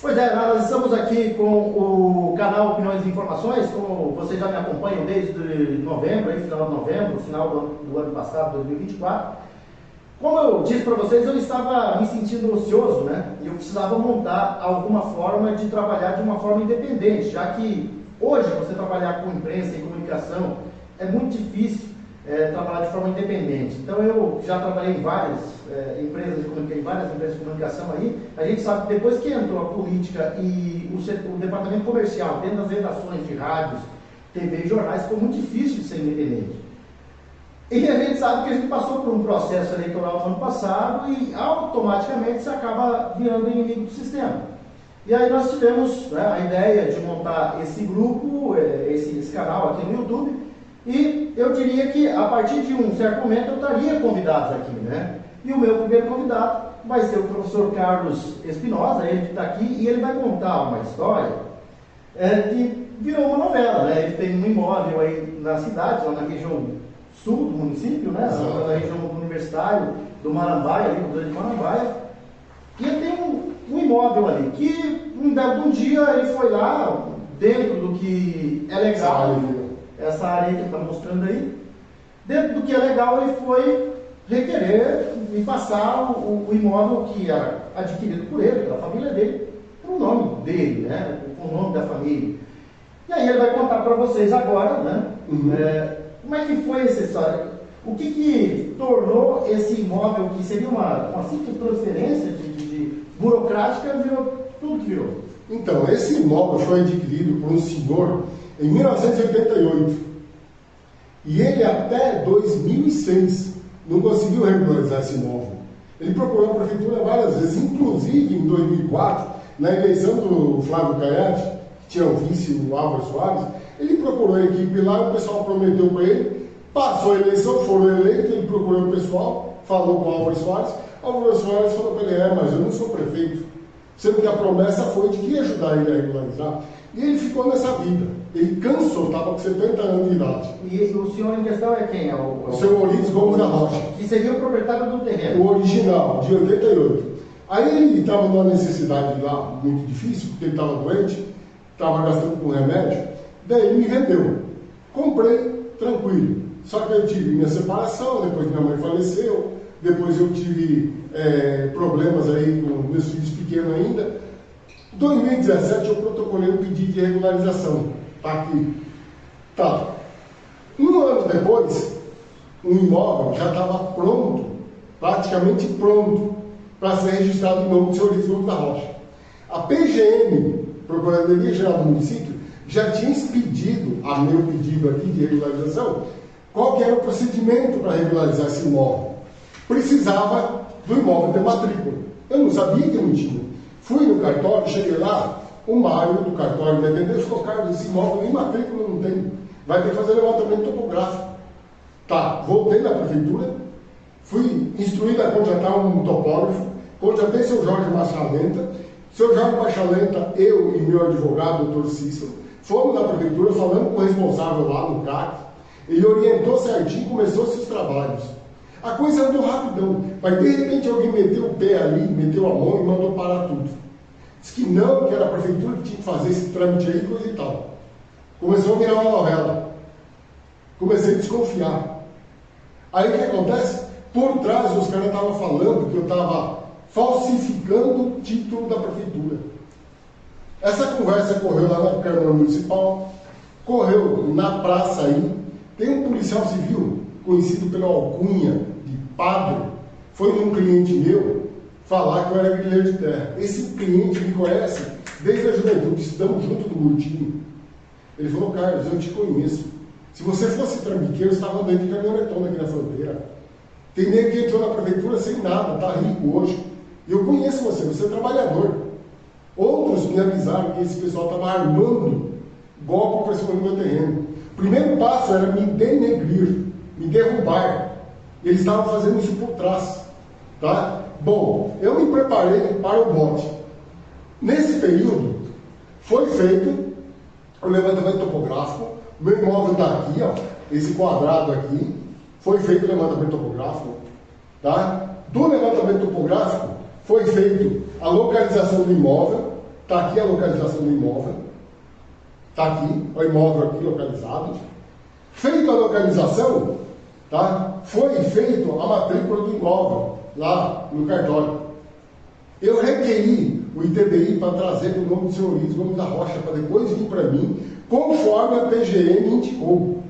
Pois é, nós estamos aqui com o canal Opiniões e Informações, como vocês já me acompanham desde novembro, aí, final de novembro, final do ano passado, 2024. Como eu disse para vocês, eu estava me sentindo ocioso, né? E eu precisava montar alguma forma de trabalhar de uma forma independente, já que hoje você trabalhar com imprensa e comunicação é muito difícil trabalhar de forma independente. Então eu já trabalhei em várias empresas de comunicação aí. A gente sabe que depois que entrou a política e o departamento comercial dentro das redações de rádios, TV e jornais, ficou muito difícil de ser independente. E a gente sabe que a gente passou por um processo eleitoral no ano passado e automaticamente se acaba virando inimigo do sistema. E aí nós tivemos, né, a ideia de montar esse grupo, esse canal aqui no YouTube, e eu diria que a partir de um certo momento eu estaria convidados aqui, né? E o meu primeiro convidado vai ser o professor Carlos Espinosa, ele que está aqui, e ele vai contar uma história que virou uma novela, né? Ele tem um imóvel aí na cidade, lá na região sul do município, né? Na região universitária do Marambaia, ali no Grande Marambaia, e ele tem um imóvel ali, que um dia ele foi lá, dentro do que é legal, essa área que ele está mostrando aí, dentro do que é legal, ele foi requerer e passar o imóvel que era adquirido por ele, pela família dele, para o nome dele, né? Com o nome da família. E aí ele vai contar para vocês agora, né? Como é que foi essa história? O que tornou esse imóvel, que seria uma simples transferência de burocrática, virou tudo que virou? Então, esse imóvel foi adquirido por um senhor em 1988. E ele até 2006 não conseguiu regularizar esse imóvel. Ele procurou a prefeitura várias vezes, inclusive em 2004, na eleição do Flávio Caiati, que tinha o vice, o Álvaro Soares. Ele procurou a equipe lá, o pessoal prometeu para ele, passou a eleição, foram eleitos, ele procurou o pessoal, falou com o Álvaro Soares. O Álvaro Soares falou para ele: mas eu não sou prefeito. Sendo que a promessa foi de que ia ajudar ele a regularizar. E ele ficou nessa vida. Ele cansou, estava com 70 anos de idade. E o senhor em questão é quem? O senhor Orides Gomes da Rocha. Que seria o proprietário do terreno. O original, de 88. Aí ele estava numa necessidade lá muito difícil, porque ele estava doente, estava gastando com remédio. Daí ele me vendeu. Comprei, tranquilo. Só que eu tive minha separação, depois minha mãe faleceu, depois eu tive problemas aí com meus filhos pequenos ainda. Em 2017 eu protocolei um pedido de regularização. Está aqui. Tá. Um ano depois, o imóvel já estava pronto, praticamente pronto, para ser registrado em nome do senhor Luiz da Rocha. A PGM, Procuradoria Geral do Município, já tinha expedido a meu pedido aqui de regularização qual que era o procedimento para regularizar esse imóvel. Precisava do imóvel ter matrícula. Eu não sabia que não tinha. Fui no cartório, cheguei lá, o Mário do cartório me atendeu e falou: Carlos, esse imóvel nem matrícula não tem. Vai ter que fazer levantamento topográfico. Tá, voltei na prefeitura, fui instruído a contratar um topógrafo, contratei seu Jorge Machalenta. Seu Jorge Machalenta, eu e meu advogado, doutor Cícero, fomos na prefeitura, falando com o responsável lá no CAC, ele orientou certinho, começou-se os trabalhos. A coisa andou rapidão, mas de repente alguém meteu o pé ali, meteu a mão e mandou parar tudo. Disse que não, que era a prefeitura que tinha que fazer esse trâmite aí, coisa e tal. Começou a virar uma novela. Comecei a desconfiar. Aí o que acontece? Por trás os caras estavam falando que eu estava falsificando o título da prefeitura. Essa conversa correu lá na Câmara Municipal, correu na praça aí. Tem um policial civil, conhecido pela alcunha de padre, foi num cliente meu falar que eu era grileiro de terra. Esse cliente me conhece desde a juventude, estamos juntos no Murtinho. Ele falou: Carlos, eu te conheço. Se você fosse trambiqueiro, você estava andando de caminhonetona aqui na fronteira. Tem nego que entrou na prefeitura sem nada, está rico hoje. E eu conheço você, você é trabalhador. Outros me avisaram que esse pessoal estava armando golpe para cima do meu terreno. O primeiro passo era me denegrir, me derrubar. Eles estavam fazendo isso por trás. Tá? Bom, eu me preparei para o bote. Nesse período, foi feito o levantamento topográfico. Meu imóvel está aqui, ó, esse quadrado aqui. Foi feito o levantamento topográfico. Tá? Do levantamento topográfico, foi feito a localização do imóvel. Está aqui a localização do imóvel. Está aqui, o imóvel aqui localizado. Feita a localização, tá? Foi feita a matrícula do imóvel lá no cartório. Eu requeri o ITBI para trazer o nome do senhor Luiz Gomes da Rocha, para depois vir para mim, conforme a PGM indicou.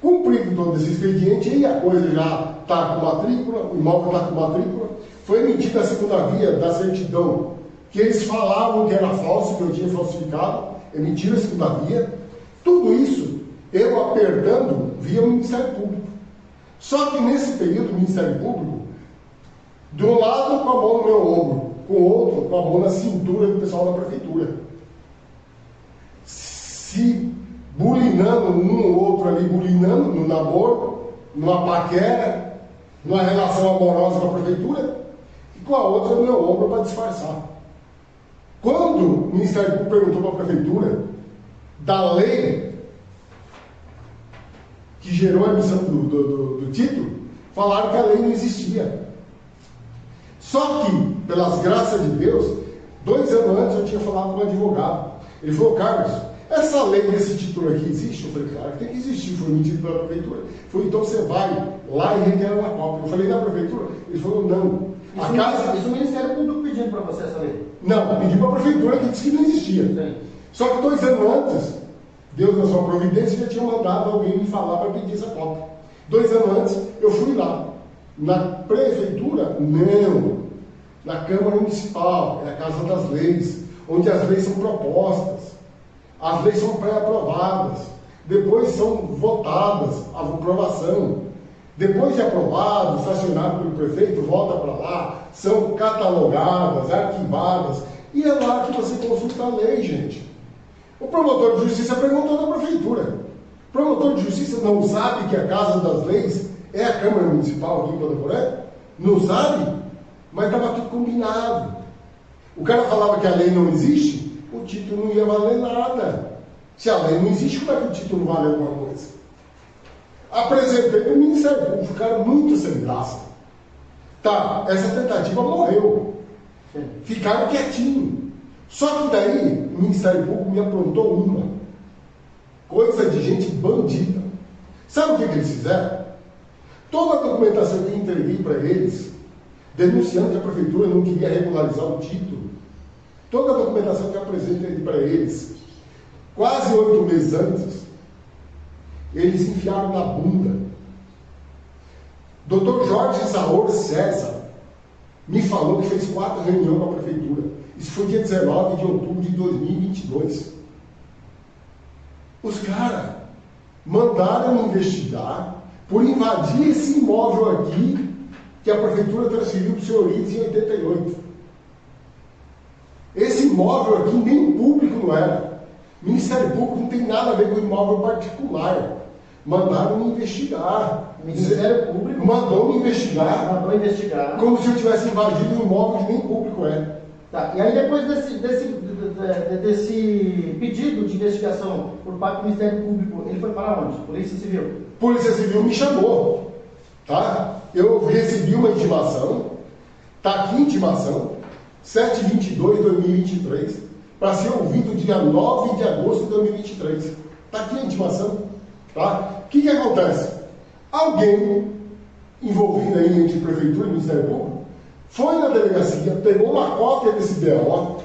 Cumprido todo esse expediente, aí a coisa já está com matrícula, o imóvel está com matrícula, foi emitida a segunda via da certidão, que eles falavam que era falso, que eu tinha falsificado, emitiram a segunda via. Tudo isso, eu apertando via o Ministério Público. Só que nesse período, o Ministério Público, de um lado com a mão no meu ombro, com o outro com a mão na cintura do pessoal da prefeitura. Se bulinando um ou outro ali, bulinando no namoro, numa paquera, numa relação amorosa com a prefeitura, e com a outra no meu ombro para disfarçar. Quando o Ministério Público perguntou para a prefeitura da lei que gerou a emissão do título, falaram que a lei não existia. Só que, pelas graças de Deus, 2 anos antes eu tinha falado com um advogado. Ele falou: Carlos, essa lei desse título aqui existe? Eu falei: claro que tem que existir, foi emitido pela prefeitura. Ele falou: então você vai lá e requer uma cópia. Eu falei: na prefeitura? Ele falou: não. Isso o Ministério Público pedindo para você essa lei? Não, pedi para a prefeitura, que disse que não existia. Sim. Só que 2 anos antes, Deus na sua providência já tinha mandado alguém me falar para pedir essa cópia. 2 anos antes, eu fui lá. Na prefeitura, não. Na Câmara Municipal, é a Casa das Leis, onde as leis são propostas. As leis são pré-aprovadas, depois são votadas, a aprovação. Depois de aprovado, sancionado pelo prefeito, volta para lá, são catalogadas, arquivadas, e é lá que você consulta a lei, gente. O promotor de justiça perguntou na prefeitura. O promotor de justiça não sabe que a Casa das Leis é a Câmara Municipal aqui em Guadaporé? Não sabe? Mas estava tudo combinado. O cara falava que a lei não existe, o título não ia valer nada. Se a lei não existe, como é que o título vale alguma coisa? Apresentei para o Ministério Público, ficaram muito sem graça. Tá, essa tentativa morreu. Ficaram quietinhos. Só que daí, o Ministério Público me aprontou uma coisa de gente bandida. Sabe o que eles fizeram? Toda a documentação que eu entreguei para eles, denunciando que a prefeitura não queria regularizar o título, toda a documentação que eu apresentei para eles, quase 8 meses antes, eles enfiaram na bunda. Dr. Jorge Zaor César me falou que fez 4 reuniões com a prefeitura. Isso foi dia 19 de outubro de 2022. Os caras mandaram me investigar por invadir esse imóvel aqui que a prefeitura transferiu para o senhor Ides em 88. Esse imóvel aqui nem público não era. O Ministério Público não tem nada a ver com imóvel particular. Mandaram me investigar. O Ministério Público mandou me investigar. Mandou investigar. Como se eu tivesse invadido um imóvel que nem público é. Tá. E aí depois desse pedido de investigação por parte do Ministério Público, ele foi para onde? Polícia Civil? Polícia Civil me chamou. Tá? Eu recebi uma intimação. Está aqui a intimação. 7/22/2023. Para ser ouvido dia 9 de agosto de 2023. Está aqui a intimação. Tá? O que acontece? Alguém envolvido aí entre Prefeitura e Ministério Público foi na delegacia, pegou uma cópia desse BO,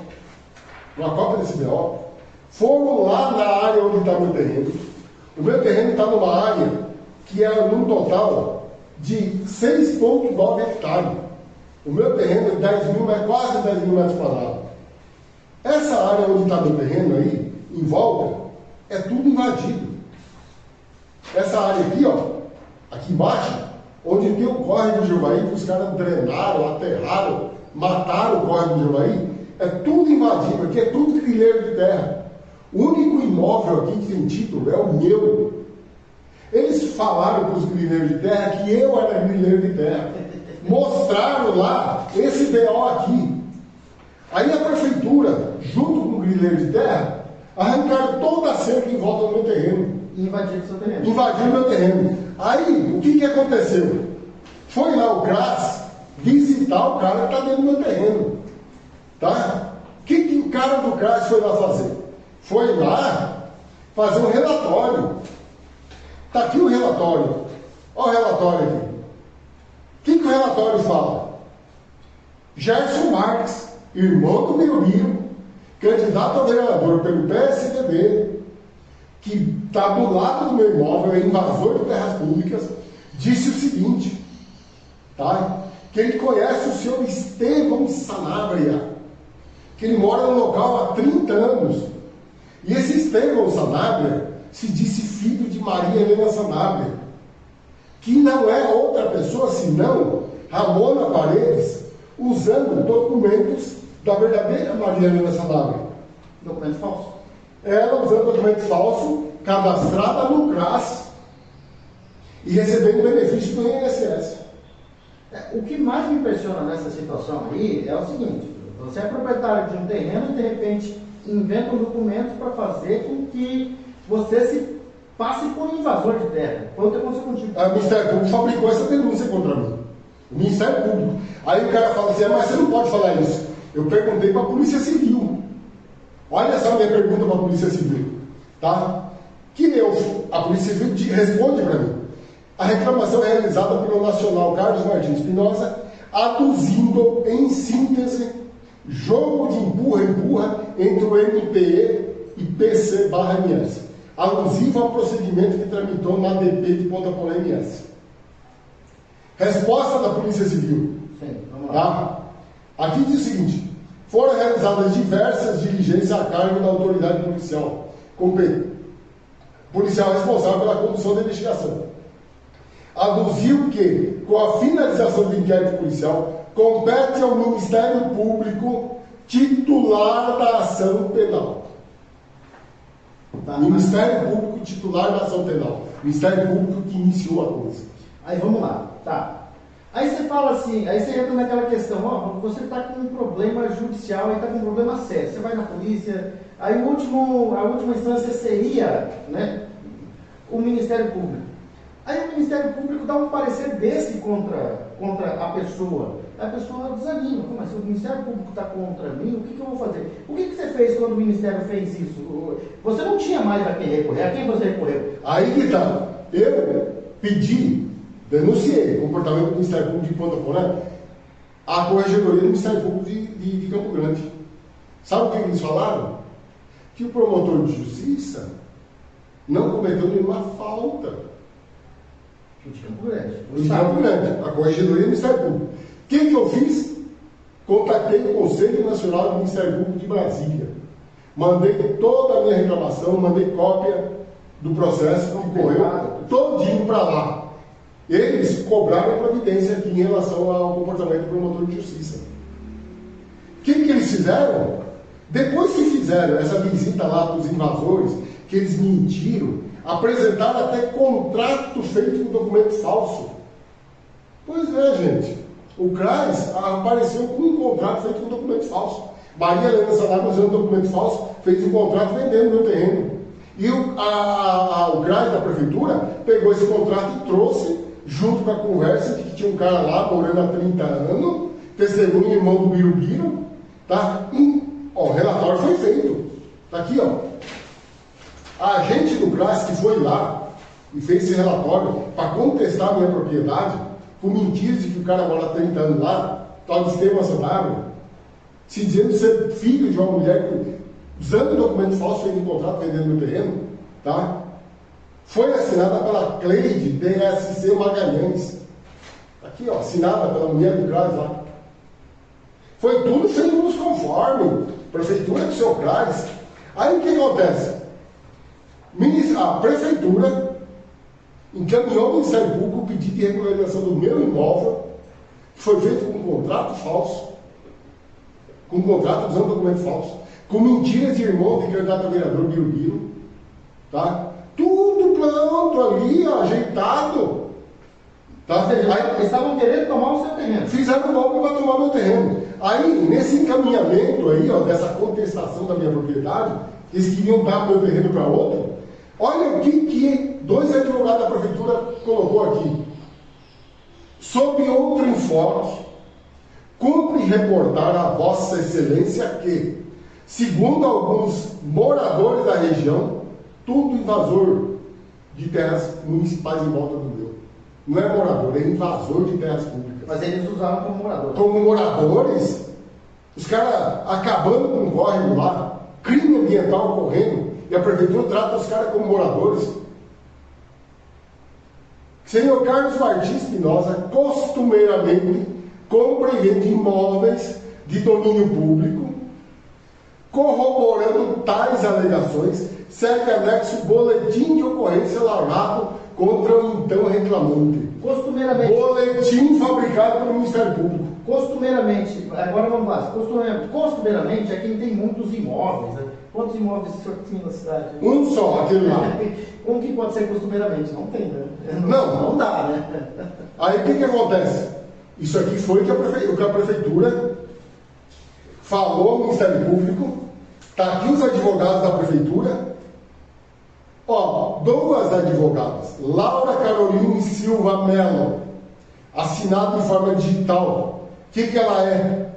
foram lá na área onde está o meu terreno. O meu terreno está numa área que é num total de 6,9 hectares. O meu terreno é quase 10 mil metros quadrados. Essa área onde está meu terreno aí, em volta, é tudo invadido. Essa área aqui, ó, aqui embaixo, onde tem o córrego do Jevaí, que os caras drenaram, aterraram, mataram o córrego do Jevaí, é tudo invadido, aqui é tudo grileiro de terra. O único imóvel aqui que tem título é o meu. Eles falaram para os grileiros de terra que eu era grileiro de terra. Mostraram lá esse BO aqui. Aí a prefeitura, junto com o grileiro de terra, arrancaram toda a cerca em volta do meu terreno. E invadiram o seu terreno. Invadiram o meu terreno. Aí, o que aconteceu? Foi lá o CRAS visitar o cara que está dentro do meu terreno. Tá? O que o cara do CRAS foi lá fazer? Foi lá fazer um relatório. Está aqui o relatório. Olha o relatório aqui. O que o relatório fala? Gerson Marques, irmão do Birubiru, candidato a vereador pelo PSDB, que está do lado do meu imóvel, é invasor de terras públicas, disse o seguinte, tá? Que ele conhece o senhor Estevão Sanabria, que ele mora no local há 30 anos. E esse Estevão Sanabria se disse filho de Maria Helena Sanabria, que não é outra pessoa senão Ramona Paredes, usando documentos da verdadeira Maria Helena Sanabria. Documento falso. Ela usando documento falso, cadastrada no CRAS e recebendo benefício do INSS. O que mais me impressiona nessa situação aí é o seguinte: você é proprietário de um terreno e de repente inventa um documento para fazer com que você se passe por invasor de terra. Foi o que aconteceu contigo. O Ministério Público fabricou essa denúncia contra mim. O Ministério Público. Aí o cara fala assim, mas você não pode falar isso. Eu perguntei para a Polícia Civil. Olha só a minha pergunta para a Polícia Civil. Tá? A Polícia Civil responde para mim. A reclamação é realizada pelo Nacional Carlos Martins Espinosa, aduzindo, em síntese, jogo de empurra-empurra entre o MPE e PC/MS, alusivo ao procedimento que tramitou na ADP de Ponta Porã MS. Resposta da Polícia Civil. Sim, vamos lá. Tá? Aqui diz o seguinte: foram realizadas diversas diligências a cargo da autoridade policial, policial responsável pela condução da investigação. Aduziu que, com a finalização do inquérito policial, compete ao Ministério Público titular da ação penal. Tá? Ministério Público titular da ação penal. Ministério Público que iniciou a coisa. Aí vamos lá, tá. Aí você fala assim, aí você entra naquela questão, ó, você está com um problema judicial, aí está com um problema sério. Você vai na polícia, aí a última instância seria, né, o Ministério Público. Aí o Ministério Público dá um parecer desse contra a pessoa. A pessoa desanima. Mas se o Ministério Público está contra mim, o que eu vou fazer? O que você fez quando o Ministério fez isso? Você não tinha mais a quem recorrer. A quem você recorreu? Aí que tá. Eu pedi, denunciei o comportamento do Ministério Público de Ponta Porã à Corregedoria do Ministério Público de Campo Grande. Sabe o que eles falaram? Que o promotor de justiça não cometeu nenhuma falta. De Campo Grande. De Campo Grande, a Corregedoria do Ministério Público. O que eu fiz? Contatei o Conselho Nacional do Ministério Público de Brasília. Mandei toda a minha reclamação, mandei cópia do processo que correu todinho para lá. Eles cobraram a providência aqui em relação ao comportamento do promotor de justiça. O que eles fizeram? Depois que fizeram essa visita lá para os invasores, que eles mentiram, apresentaram até contrato feito com documento falso. Pois é, gente. O CRAS apareceu com um contrato feito com documento falso. Maria Helena Sanabria, usando documento falso, fez um contrato vendendo meu terreno. E o CRAS da prefeitura pegou esse contrato e trouxe, junto com a conversa de que tinha um cara lá morando há 30 anos, testemunho, irmão do Birubiru, tá? O relatório foi feito. Tá aqui, ó. A agente do CRAS que foi lá e fez esse relatório para contestar a minha propriedade, com mentiras de que o cara mora há 30 anos lá, tal de Estevão Sanabria, se dizendo ser filho de uma mulher que, usando documento falso, fez um contrato vendendo meu terreno, tá? Foi assinada pela Cleide DSC Magalhães. Aqui, ó, assinada pela mulher do CRAS lá. Foi tudo feito nos conforme, prefeitura do seu CRAS. Aí o que acontece? A prefeitura encaminhou ao Ministério Público o pedido de regularização do meu imóvel, que foi feito com um contrato falso, com um contrato usando documento falso, com mentiras de irmão de candidato a vereador Birubiru, tá? Tudo pronto ali, ó, ajeitado. Tá? Ou seja, eles estavam querendo tomar o seu terreno. Fizeram um golpe para tomar meu terreno. Aí, nesse encaminhamento aí, ó, dessa contestação da minha propriedade, eles queriam dar meu terreno para outro. Olha o que dois advogados da prefeitura colocou aqui. Sob outro enfoque, cumpre reportar a Vossa Excelência que, Segundo alguns moradores da região, tudo invasor de terras municipais em volta do meu. Não é morador, é invasor de terras públicas. Mas eles usaram como moradores. Como moradores, os caras acabando com o córrego lá, crime ambiental ocorrendo, e a prefeitura trata os caras como moradores. Senhor Carlos Martins Espinosa, costumeiramente, compra e vende imóveis de domínio público, corroborando tais alegações, segue anexo boletim de ocorrência lavrado contra o então reclamante. Costumeiramente. Boletim fabricado pelo Ministério Público. Costumeiramente, agora vamos lá. Costumeiramente é quem tem muitos imóveis. Né? Quantos imóveis o senhor tinha na cidade? Um só, aquele lá. Como que pode ser costumeiramente? Não tem, né? Não dá, né? Aí o que acontece? Isso aqui foi o que a prefeitura falou ao Ministério Público. Está aqui os advogados da prefeitura. Ó, duas advogadas, Laura Caroline Silva Mello, assinado de forma digital. O que ela é?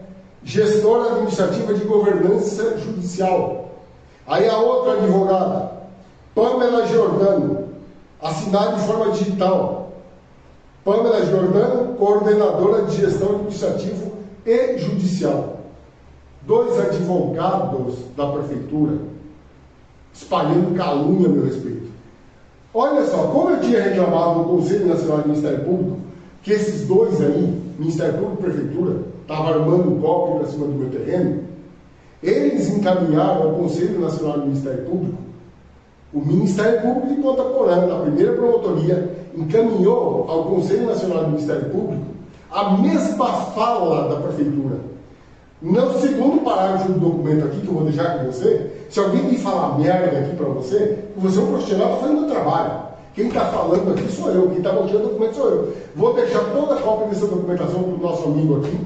Gestora administrativa de governança judicial. Aí a outra advogada, Pamela Giordano, assinado de forma digital. Pamela Giordano, coordenadora de gestão administrativa e judicial. Dois advogados da prefeitura espalhando calúnia a meu respeito. Olha só, como eu tinha reclamado no Conselho Nacional de Ministério Público, que esses dois aí, Ministério Público e Prefeitura, estavam armando um golpe para cima do meu terreno, eles encaminharam ao Conselho Nacional de Ministério Público, o Ministério Público de Ponta Porã, da primeira promotoria, encaminhou ao Conselho Nacional de Ministério Público a mesma fala da Prefeitura. No segundo parágrafo do documento aqui, que eu vou deixar com você, se alguém vir falar merda aqui para você é um profissional, está fazendo o trabalho. Quem está falando aqui sou eu, quem está mostrando o documento sou eu. Vou deixar toda a cópia dessa documentação para o nosso amigo aqui.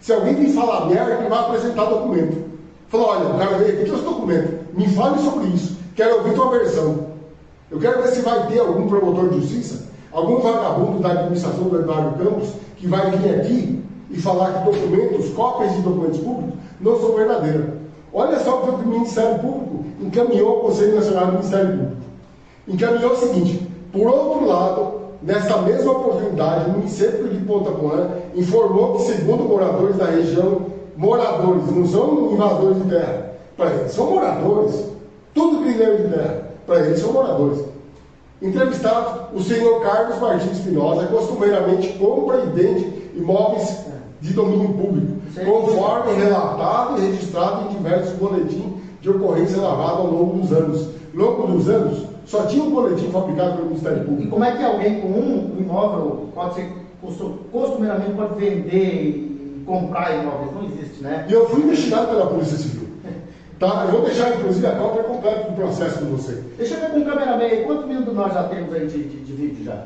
Se alguém vir falar merda, ele vai apresentar o documento. Falou, olha, o cara veio aqui, trouxe documento, me fale sobre isso, quero ouvir tua versão. Eu quero ver se vai ter algum promotor de justiça, algum vagabundo da administração do Eduardo Campos, que vai vir aqui e falar que documentos, cópias de documentos públicos, não são verdadeiras. Olha só o que o Ministério Público encaminhou ao Conselho Nacional do Ministério Público. Encaminhou o seguinte: por outro lado, nessa mesma oportunidade, o município de Ponta Porã informou que, segundo moradores da região, moradores, não são invasores de terra, para eles são moradores, tudo grileiro de terra, para eles são moradores. Entrevistado, o senhor Carlos Martins Espinosa costumeiramente compra e vende imóveis de domínio público, conforme relatado e registrado em diversos boletins de ocorrência lavada ao longo dos anos. Ao longo dos anos, só tinha um boletim fabricado pelo Ministério Público. E como é que alguém com um imóvel pode ser, costumeiramente pode vender e comprar imóveis? Não existe, né? E eu fui investigado pela Polícia Civil. Tá? Eu vou deixar, inclusive, a cópia completa do processo com você. Deixa eu ver com o cameraman aí, quantos minutos nós já temos aí de vídeo já?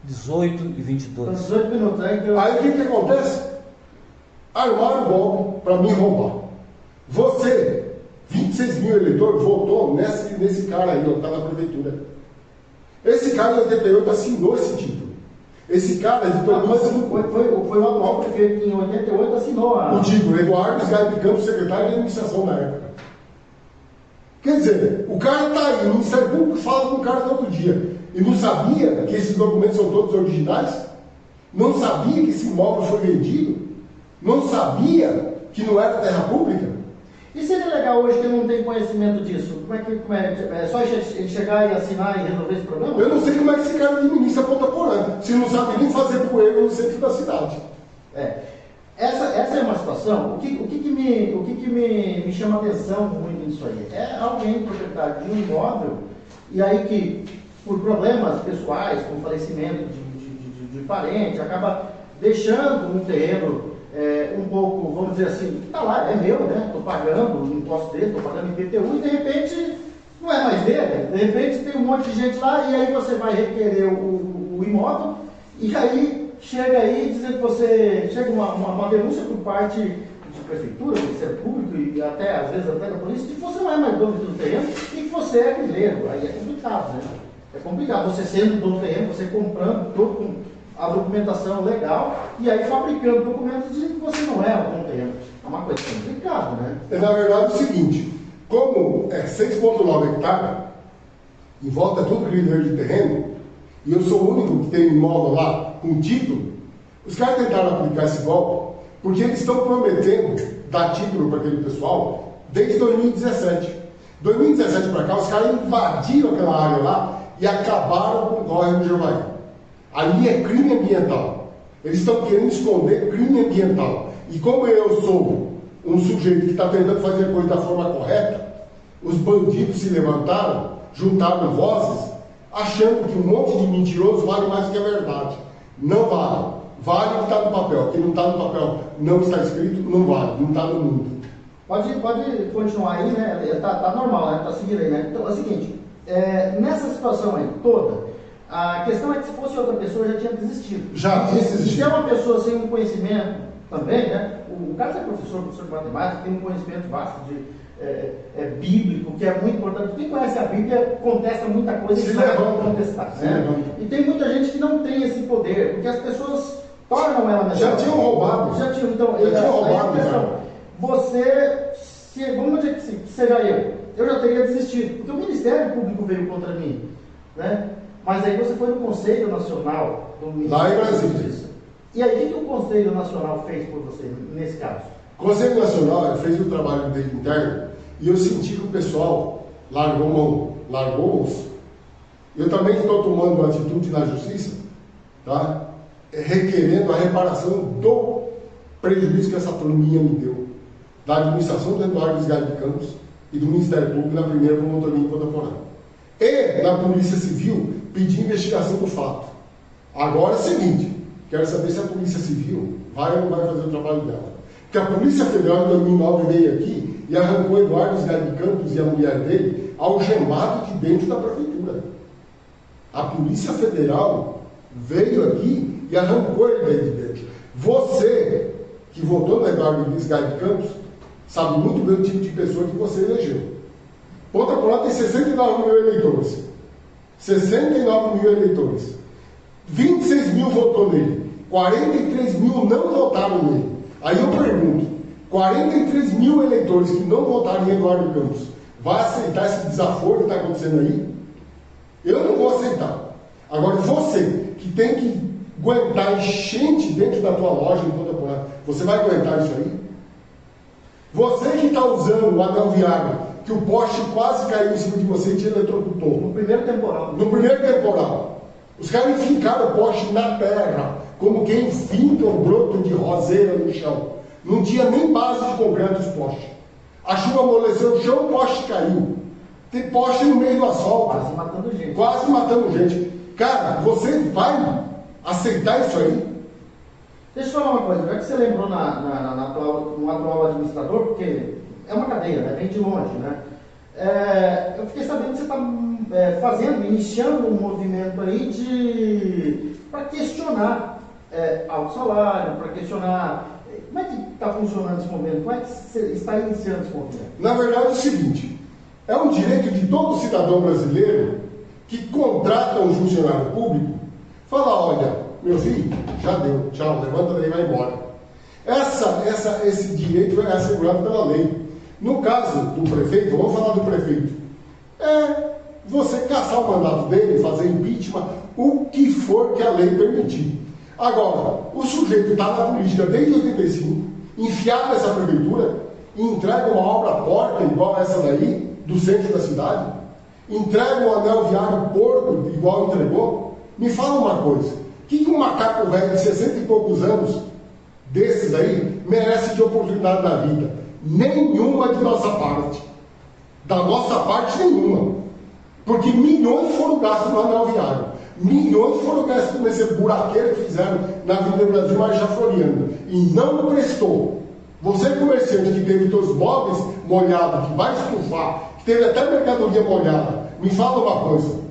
18 e 22. 18 minutos aí. Que eu... Aí o que acontece? Armaram o golpe para me roubar. Você, 26 mil eleitores, votou nesse cara aí, ó, que está na prefeitura. Esse cara em 88 assinou esse título. Esse cara foi o atual prefeito que em 88 assinou a... O título, Eduardo Sgarbi Campos, secretário de administração na época. Quer dizer, o cara está aí, o Ministério Público fala com o cara todo dia. E não sabia que esses documentos são todos originais? Não sabia que esse imóvel foi vendido? Não sabia que não era terra pública? E seria legal hoje que eu não tenho conhecimento disso? Como é só ele chegar e assinar e resolver esse problema? Eu não sei como é que esse cara administra Ponta Porã, se não sabe nem fazer poeira no centro da cidade. Essa é uma situação. O que me chama atenção muito nisso aí? É alguém proprietário de um imóvel, e aí que, por problemas pessoais, com falecimento de parente, acaba deixando um terreno um pouco, vamos dizer assim, tá lá, é meu, né? Estou pagando o imposto dele, estou pagando IPTU, e de repente não é mais dele. De repente tem um monte de gente lá, e aí você vai requerer o imóvel, e aí chega aí dizendo que você, chega uma denúncia por parte de prefeitura, do Ministério Público, e até, às vezes, até da polícia, de que você não é mais dono do terreno e que você é grileiro. Aí é complicado, né? É complicado. Você sendo dono do terreno, você comprando todo com a documentação legal, e aí fabricando documentos dizendo que você não é o dono do terreno. É uma coisa complicada, né? Na verdade é o seguinte, como é 6,9 hectares, em volta é tudo aquele verde de terreno, e eu sou o único que tem imóvel lá com título, os caras tentaram aplicar esse golpe, porque eles estão prometendo dar título para aquele pessoal desde 2017. 2017 para cá, os caras invadiram aquela área lá e acabaram com o córrego do Jevaí. Ali é crime ambiental. Eles estão querendo esconder crime ambiental. E como eu sou um sujeito que está tentando fazer a coisa da forma correta, os bandidos se levantaram, juntaram vozes, achando que um monte de mentiroso vale mais do que a verdade. Não vale. Vale o que está no papel. O que não está no papel, não está escrito, não vale. Não está no mundo. Pode continuar aí, né? Tá normal, né? Tá seguindo aí, né? Então é o seguinte, nessa situação aí toda, a questão é que se fosse outra pessoa já tinha desistido. Já tinha desistido. Se é uma pessoa sem um conhecimento também, né? O cara que é professor de matemática, tem um conhecimento vasto de bíblico, que é muito importante. Quem conhece a Bíblia contesta muita coisa e sabe contestar. Né? E tem muita gente que não tem esse poder, porque as pessoas tornam ela melhor. Já tinham roubado. Já tinham, então, já tinham roubado. Você, vamos dizer que seja eu já teria desistido, porque o Ministério Público veio contra mim, né? Mas aí você foi no Conselho Nacional do Ministério lá em Brasília. E aí, o que o Conselho Nacional fez por você, nesse caso? O Conselho Nacional fez o trabalho dele interno e eu senti que o pessoal largou mão, largou osso. Eu também estou tomando uma atitude na Justiça, tá? Requerendo a reparação do prejuízo que essa turminha me deu, da administração do Eduardo Sgadi de Campos e do Ministério Público na primeira promotoria contemporânea. E na Polícia Civil pedi investigação do fato. Agora é o seguinte, quero saber se a Polícia Civil vai ou não vai fazer o trabalho dela. Porque a Polícia Federal em 2009 veio aqui e arrancou Eduardo Sgadi de Campos e a mulher dele algemado de dentro da prefeitura. A Polícia Federal veio aqui e arrancou ele de dentro. Você que votou no Eduardo Sgadi de Campos sabe muito bem o tipo de pessoa que você elegeu. Ponta Porã tem 69 mil eleitores. 69 mil eleitores. 26 mil votou nele. 43 mil não votaram nele. Aí eu pergunto, 43 mil eleitores que não votaram em Eduardo Campos, vai aceitar esse desaforo que está acontecendo aí? Eu não vou aceitar. Agora, você que tem que aguentar enchente dentro da tua loja em Ponta Porã, você vai aguentar isso aí? Você que está usando o anel viário, que o poste quase caiu em cima de você e te eletrocutou. No primeiro temporal. No primeiro temporal. Os caras fincaram o poste na terra, como quem finca um broto de roseira no chão. Não tinha nem base de concreto os postes. A chuva amoleceu o chão, o poste caiu. Tem poste no meio do asfalto. Quase matando gente. Quase matando gente. Cara, você vai aceitar isso aí? Deixa eu falar uma coisa, já que você lembrou no atual administrador, porque é uma cadeia, né? Vem de longe, né? Eu fiquei sabendo que você está iniciando um movimento aí para questionar alto salário, para questionar. Como é que está funcionando esse movimento? Como é que você está iniciando esse movimento? Na verdade é o seguinte, é um direito de todo cidadão brasileiro que contrata um funcionário público, fala, olha, meu filho, já deu, tchau, levanta daí e vai embora. Esse direito é assegurado pela lei. No caso do prefeito, vamos falar do prefeito, você caçar o mandato dele, fazer impeachment, o que for que a lei permitir. Agora, o sujeito está na política desde 85, enfiado nessa prefeitura, e entrega uma obra porca igual essa daí, do centro da cidade, entrega um anel viário porco igual entregou. Me fala uma coisa, o que um macaco velho de 60 e poucos anos, desses aí, merece de oportunidade na vida? Nenhuma de nossa parte. Da nossa parte, nenhuma. Porque milhões foram gastos no anel viário. Milhões foram gastos nesse buraqueiro que fizeram na Avenida Brasil Marechal Floriano. E não prestou. Você, comerciante que teve seus móveis molhados, que vai estufar, que teve até mercadoria molhada, me fala uma coisa.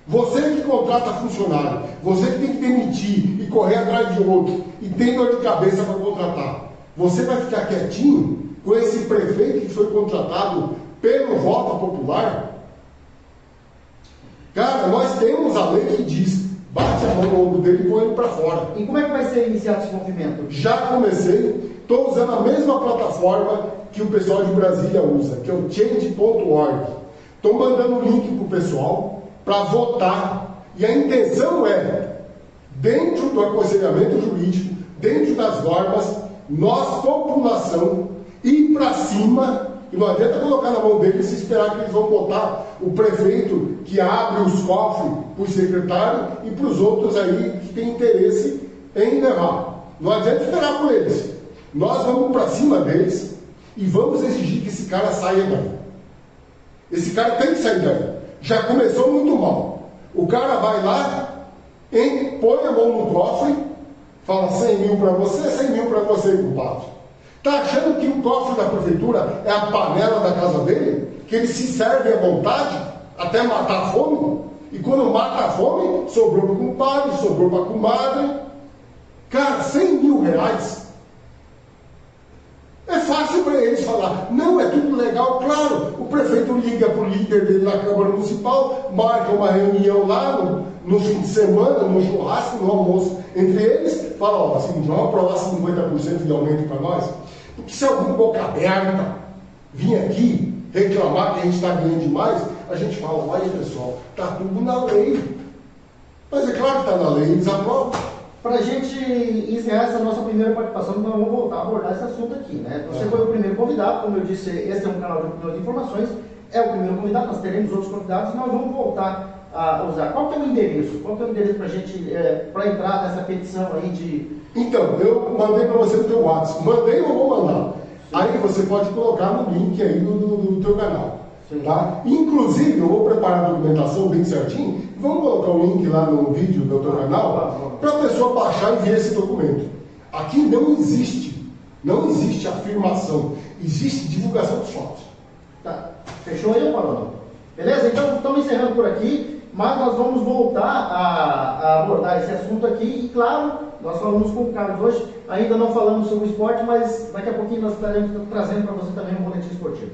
Você que contrata funcionário, você que tem que demitir e correr atrás de outro, e tem dor de cabeça para contratar, você vai ficar quietinho com esse prefeito que foi contratado pelo voto popular? Cara, nós temos a lei que diz, bate a mão no ombro dele e põe ele para fora. E como é que vai ser iniciado esse movimento? Já comecei, estou usando a mesma plataforma que o pessoal de Brasília usa, que é o change.org. Estou mandando o link para o pessoal para votar. E a intenção é, dentro do aconselhamento jurídico, dentro das normas, nós, população, ir para cima, e não adianta colocar na mão deles e esperar que eles vão botar o prefeito que abre os cofres para o secretário e para os outros aí que têm interesse em levar. Não adianta esperar por eles. Nós vamos para cima deles e vamos exigir que esse cara saia daí. Esse cara tem que sair daí. Já começou muito mal. O cara vai lá, põe a mão no cofre, fala 100 mil para você, 100 mil para você, compadre. Está achando que o cofre da prefeitura é a panela da casa dele? Que ele se serve à vontade até matar a fome? E quando mata a fome, sobrou para o compadre, sobrou para a comadre. Cara, 100 mil reais. É fácil para eles falar, não, é tudo legal, claro. O prefeito liga para o líder dele na Câmara Municipal, marca uma reunião lá no fim de semana, no churrasco, no almoço entre eles, fala, ó, assim, vamos aprovar 50% de aumento para nós. Porque se algum boca aberta vir aqui reclamar que a gente está ganhando demais, a gente fala, olha pessoal, está tudo na lei. Mas é claro que está na lei, eles aprovam. Para a gente encerrar essa nossa primeira participação, nós vamos voltar a abordar esse assunto aqui, né? Você foi o primeiro convidado, como eu disse, esse é um canal de opiniões e informações, é o primeiro convidado, nós teremos outros convidados e nós vamos voltar a usar. Qual que é o endereço? Qual que é o endereço para a gente, para entrar nessa petição aí de... Então, eu mandei para você no teu WhatsApp, mandei ou vou mandar? Sim. Aí você pode colocar no link aí do teu canal. Sim. Tá? Inclusive, eu vou preparar a documentação bem certinho. Vamos colocar o link lá no vídeo do teu canal para a pessoa baixar e ver esse documento. Aqui não existe afirmação, existe divulgação dos fatos. Tá. Fechou aí, Paulo? Beleza? Então, estamos encerrando por aqui, mas nós vamos voltar a abordar esse assunto aqui. E, claro, nós falamos com o Carlos hoje, ainda não falamos sobre esporte, mas daqui a pouquinho nós estaremos trazendo para você também um boletim esportivo.